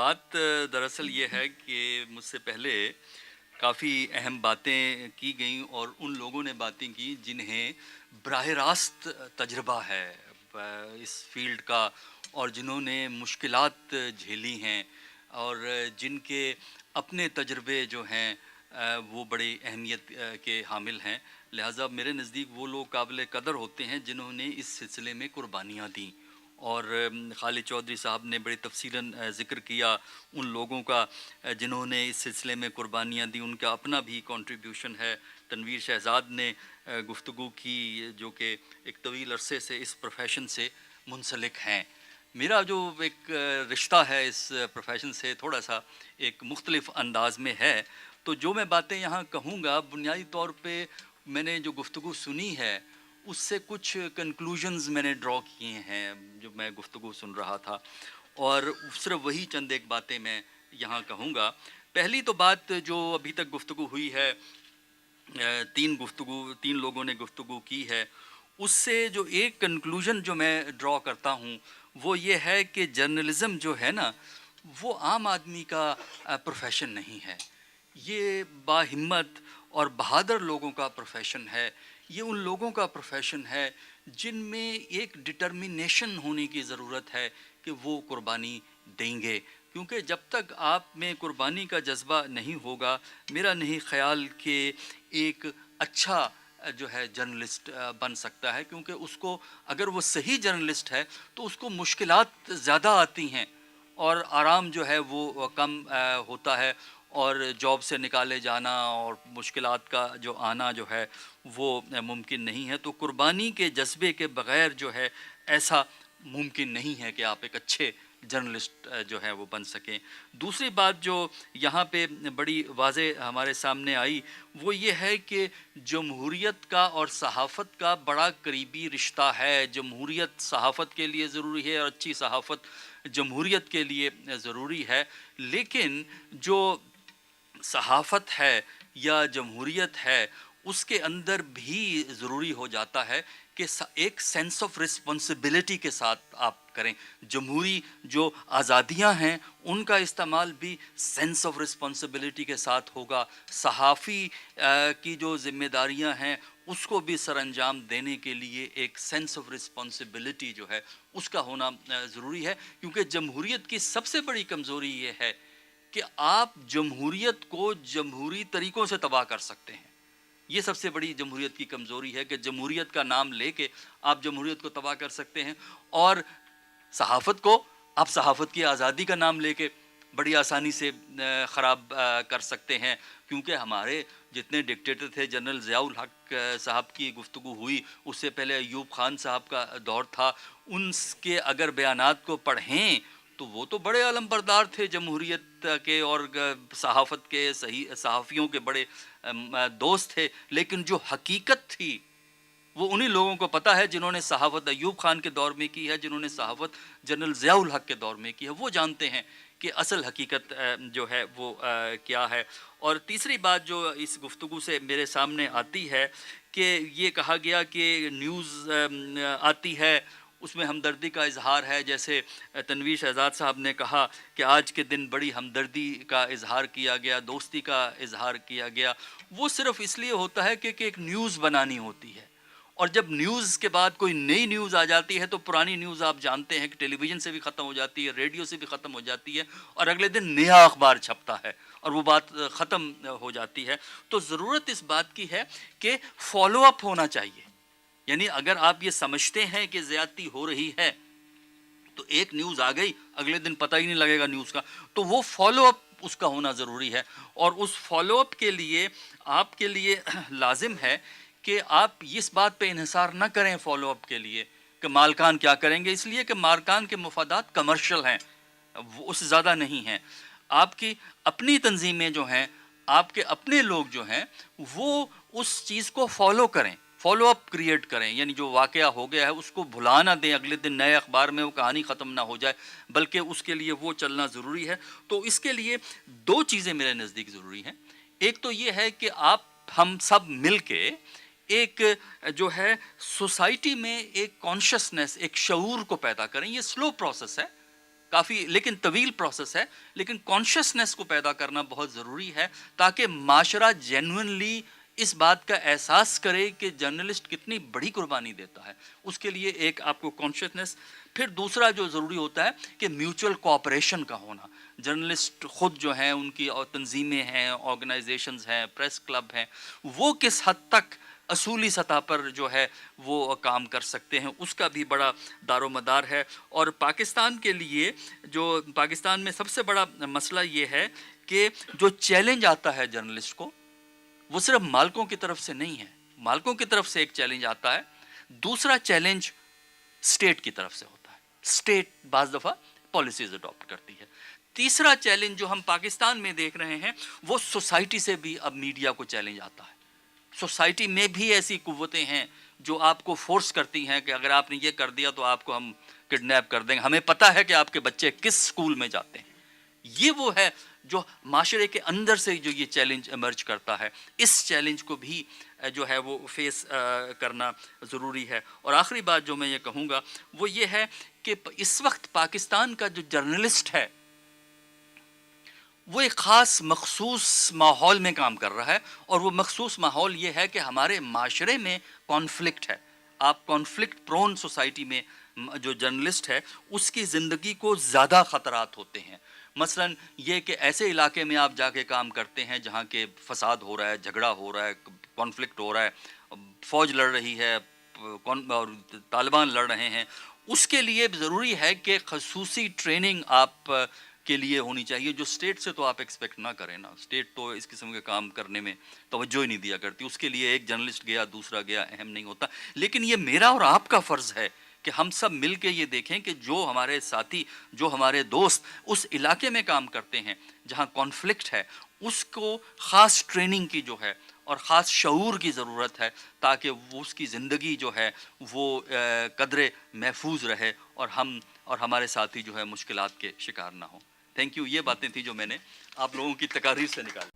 بات دراصل یہ ہے کہ مجھ سے پہلے کافی اہم باتیں کی گئیں اور ان لوگوں نے باتیں کی جنہیں براہ راست تجربہ ہے اس فیلڈ کا، اور جنہوں نے مشکلات جھیلی ہیں اور جن کے اپنے تجربے جو ہیں وہ بڑی اہمیت کے حامل ہیں. لہٰذا میرے نزدیک وہ لوگ قابل قدر ہوتے ہیں جنہوں نے اس سلسلے میں قربانیاں دیں. اور خالد چودھری صاحب نے بڑی تفصیلاً ذکر کیا ان لوگوں کا جنہوں نے اس سلسلے میں قربانیاں دیں. ان کا اپنا بھی کنٹریبیوشن ہے. تنویر شہزاد نے گفتگو کی جو کہ ایک طویل عرصے سے اس پروفیشن سے منسلک ہیں. میرا جو ایک رشتہ ہے اس پروفیشن سے تھوڑا سا ایک مختلف انداز میں ہے. تو جو میں باتیں یہاں کہوں گا بنیادی طور پہ میں نے جو گفتگو سنی ہے اس سے کچھ کنکلوژنز میں نے ڈرا کیے ہیں جو میں گفتگو سن رہا تھا، اور صرف وہی چند ایک باتیں میں یہاں کہوں گا. پہلی تو بات جو ابھی تک گفتگو ہوئی ہے، تین لوگوں نے گفتگو کی ہے، اس سے جو ایک کنکلوژن جو میں ڈرا کرتا ہوں وہ یہ ہے کہ جرنلزم جو ہے نا وہ عام آدمی کا پروفیشن نہیں ہے. یہ باہمت اور بہادر لوگوں کا پروفیشن ہے. یہ ان لوگوں کا پروفیشن ہے جن میں ایک ڈٹرمینیشن ہونے کی ضرورت ہے کہ وہ قربانی دیں گے، کیونکہ جب تک آپ میں قربانی کا جذبہ نہیں ہوگا میرا نہیں خیال کہ ایک اچھا جو ہے جرنلسٹ بن سکتا ہے. کیونکہ اس کو اگر وہ صحیح جرنلسٹ ہے تو اس کو مشکلات زیادہ آتی ہیں اور آرام جو ہے وہ کم ہوتا ہے، اور جاب سے نکالے جانا اور مشکلات کا جو آنا جو ہے وہ ممکن نہیں ہے. تو قربانی کے جذبے کے بغیر جو ہے ایسا ممکن نہیں ہے کہ آپ ایک اچھے جرنلسٹ جو ہے وہ بن سکیں. دوسری بات جو یہاں پہ بڑی واضح ہمارے سامنے آئی وہ یہ ہے کہ جمہوریت کا اور صحافت کا بڑا قریبی رشتہ ہے. جمہوریت صحافت کے لیے ضروری ہے اور اچھی صحافت جمہوریت کے لیے ضروری ہے، لیکن جو صحافت ہے یا جمہوریت ہے اس کے اندر بھی ضروری ہو جاتا ہے کہ ایک سینس آف رسپانسبلٹی کے ساتھ آپ کریں. جمہوری جو آزادیاں ہیں ان کا استعمال بھی سینس آف رسپانسبلٹی کے ساتھ ہوگا. صحافی کی جو ذمہ داریاں ہیں اس کو بھی سر انجام دینے کے لیے ایک سینس آف رسپانسبلٹی جو ہے اس کا ہونا ضروری ہے. کیونکہ جمہوریت کی سب سے بڑی کمزوری یہ ہے کہ آپ جمہوریت کو جمہوری طریقوں سے تباہ کر سکتے ہیں. یہ سب سے بڑی جمہوریت کی کمزوری ہے کہ جمہوریت کا نام لے کے آپ جمہوریت کو تباہ کر سکتے ہیں، اور صحافت کو آپ صحافت کی آزادی کا نام لے کے بڑی آسانی سے خراب کر سکتے ہیں. کیونکہ ہمارے جتنے ڈکٹیٹر تھے، جنرل ضیاء الحق صاحب کی گفتگو ہوئی، اس سے پہلے ایوب خان صاحب کا دور تھا، ان کے اگر بیانات کو پڑھیں تو وہ تو بڑے علم بردار تھے جمہوریت کے اور صحافت کے، صحافیوں کے بڑے دوست تھے. لیکن جو حقیقت تھی وہ انہی لوگوں کو پتہ ہے جنہوں نے صحافت ایوب خان کے دور میں کی ہے، جنہوں نے صحافت جنرل ضیاء الحق کے دور میں کی ہے. وہ جانتے ہیں کہ اصل حقیقت جو ہے وہ کیا ہے. اور تیسری بات جو اس گفتگو سے میرے سامنے آتی ہے کہ یہ کہا گیا کہ نیوز آتی ہے اس میں ہمدردی کا اظہار ہے. جیسے تنویر شہزاد صاحب نے کہا کہ آج کے دن بڑی ہمدردی کا اظہار کیا گیا، دوستی کا اظہار کیا گیا. وہ صرف اس لیے ہوتا ہے کہ ایک نیوز بنانی ہوتی ہے، اور جب نیوز کے بعد کوئی نئی نیوز آ جاتی ہے تو پرانی نیوز آپ جانتے ہیں کہ ٹیلی ویژن سے بھی ختم ہو جاتی ہے، ریڈیو سے بھی ختم ہو جاتی ہے، اور اگلے دن نیا اخبار چھپتا ہے اور وہ بات ختم ہو جاتی ہے. تو ضرورت اس بات کی ہے کہ فالو اپ ہونا چاہیے. یعنی اگر آپ یہ سمجھتے ہیں کہ زیادتی ہو رہی ہے تو ایک نیوز آ گئی، اگلے دن پتہ ہی نہیں لگے گا نیوز کا، تو وہ فالو اپ اس کا ہونا ضروری ہے. اور اس فالو اپ کے لیے آپ کے لیے لازم ہے کہ آپ اس بات پہ انحصار نہ کریں فالو اپ کے لیے کہ مالکان کیا کریں گے، اس لیے کہ مالکان کے مفادات کمرشل ہیں، وہ اس سے زیادہ نہیں ہیں. آپ کی اپنی تنظیمیں جو ہیں، آپ کے اپنے لوگ جو ہیں وہ اس چیز کو فالو کریں، فالو اپ کریٹ کریں. یعنی جو واقعہ ہو گیا ہے اس کو بھلا نہ دیں، اگلے دن نئے اخبار میں وہ کہانی ختم نہ ہو جائے، بلکہ اس کے لیے وہ چلنا ضروری ہے. تو اس کے لیے دو چیزیں میرے نزدیک ضروری ہیں. ایک تو یہ ہے کہ ہم سب مل کے ایک جو ہے سوسائٹی میں ایک کانشسنس، ایک شعور کو پیدا کریں. یہ سلو پروسیس ہے، کافی لیکن طویل پروسیس ہے، لیکن کانشیسنس کو پیدا کرنا بہت ضروری ہے تاکہ معاشرہ جینوئنلی اس بات کا احساس کرے کہ جرنلسٹ کتنی بڑی قربانی دیتا ہے. اس کے لیے ایک آپ کو کانشیسنس. پھر دوسرا جو ضروری ہوتا ہے کہ میوچل کوآپریشن کا ہونا. جرنلسٹ خود جو ہیں ان کی تنظیمیں ہیں، آرگنائزیشنز ہیں، پریس کلب ہیں، وہ کس حد تک اصولی سطح پر جو ہے وہ کام کر سکتے ہیں، اس کا بھی بڑا دار و مدار ہے. اور پاکستان کے لیے جو پاکستان میں سب سے بڑا مسئلہ یہ ہے کہ جو چیلنج آتا ہے جرنلسٹ کو وہ صرف مالکوں کی طرف سے نہیں ہے. مالکوں کی طرف سے ایک چیلنج آتا ہے، دوسرا چیلنج اسٹیٹ کی طرف سے ہوتا ہے. اسٹیٹ بعض دفعہ پالیسیز اڈاپٹ کرتی ہے. تیسرا چیلنج جو ہم پاکستان میں دیکھ رہے ہیں وہ سوسائٹی سے بھی اب میڈیا کو چیلنج آتا ہے. سوسائٹی میں بھی ایسی قوتیں ہیں جو آپ کو فورس کرتی ہیں کہ اگر آپ نے یہ کر دیا تو آپ کو ہم کڈنیپ کر دیں گے، ہمیں پتہ ہے کہ آپ کے بچے کس سکول میں جاتے ہیں. یہ وہ ہے جو معاشرے کے اندر سے جو یہ چیلنج ایمرج کرتا ہے. اس چیلنج کو بھی جو ہے وہ فیس کرنا ضروری ہے. اور آخری بات جو میں یہ کہوں گا وہ یہ ہے کہ اس وقت پاکستان کا جو جرنلسٹ ہے وہ ایک خاص مخصوص ماحول میں کام کر رہا ہے، اور وہ مخصوص ماحول یہ ہے کہ ہمارے معاشرے میں کانفلکٹ ہے. آپ کانفلکٹ پرون سوسائٹی میں جو جرنلسٹ ہے اس کی زندگی کو زیادہ خطرات ہوتے ہیں. مثلا یہ کہ ایسے علاقے میں آپ جا کے کام کرتے ہیں جہاں کے فساد ہو رہا ہے، جھگڑا ہو رہا ہے، کانفلکٹ ہو رہا ہے، فوج لڑ رہی ہے اور طالبان لڑ رہے ہیں. اس کے لیے ضروری ہے کہ خصوصی ٹریننگ آپ کے لیے ہونی چاہیے جو اسٹیٹ سے تو آپ ایکسپیکٹ نہ کریں نا. اسٹیٹ تو اس قسم کے کام کرنے میں توجہ ہی نہیں دیا کرتی. اس کے لیے ایک جرنلسٹ گیا دوسرا گیا اہم نہیں ہوتا. لیکن یہ میرا اور آپ کا فرض ہے کہ ہم سب مل کے یہ دیکھیں کہ جو ہمارے ساتھی، جو ہمارے دوست اس علاقے میں کام کرتے ہیں جہاں کانفلکٹ ہے، اس کو خاص ٹریننگ کی جو ہے اور خاص شعور کی ضرورت ہے تاکہ وہ اس کی زندگی جو ہے وہ قدرے محفوظ رہے اور ہم اور ہمارے ساتھی جو ہے مشکلات کے شکار نہ ہوں. Thank you. یہ باتیں تھیں جو میں نے آپ لوگوں کی تقاریر سے نکالی.